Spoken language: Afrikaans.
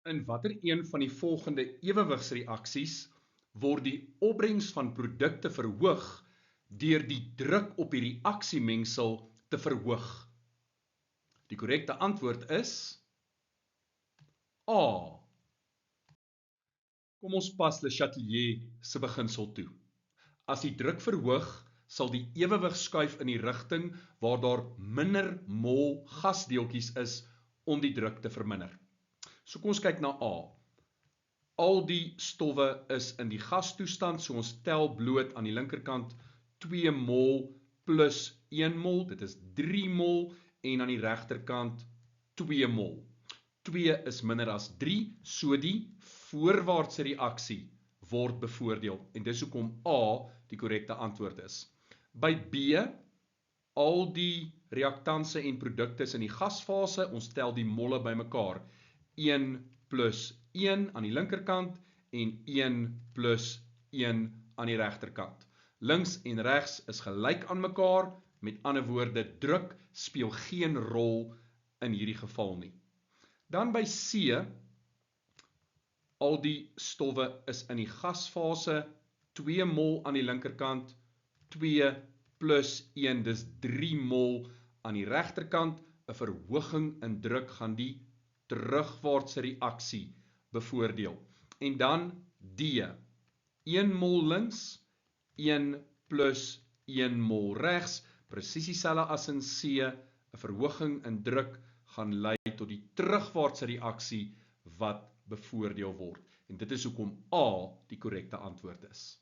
In watter een van die volgende ewewigsreaksies word die opbrengs van produkte verhoog deur die druk op die reaksiemengsel te verhoog? Die korrekte antwoord is A. Kom ons pas Le Chatelier se beginsel toe. As die druk verhoog, sal die ewewig skuif in die rigting waar daar minder mol gasdeeltjies is om die druk te verminder. So kom ons kyk na A. Al die stowwe is in die gastoestand, so ons tel bloot aan die linkerkant 2 mol plus 1 mol, dit is 3 mol, en aan die regterkant 2 mol. 2 is minder as 3, so die voorwaartse reaksie word bevoordeel, en dis hoekom A die korrekte antwoord is. By B, al die reaktanse en produkte is in die gasfase, ons tel die molle bymekaar, 1 plus 1 aan die linkerkant en 1 plus 1 aan die regterkant. Links en regs is gelyk aan mekaar, met ander woorde, druk speel geen rol in hierdie geval nie. Dan by C, al die stowwe is in die gasfase, 2 mol aan die linkerkant, 2 plus 1, dis 3 mol aan die regterkant, 'n verhoging in druk gaan die terugwaartse reaksie bevoordeel. En dan D, 1 mol links, 1 plus 1 mol regs, presies dieselfde as in C, 'n verhoging in druk gaan lei tot die terugwaartse reaksie wat bevoordeel word. En dit is hoekom A die korrekte antwoord is.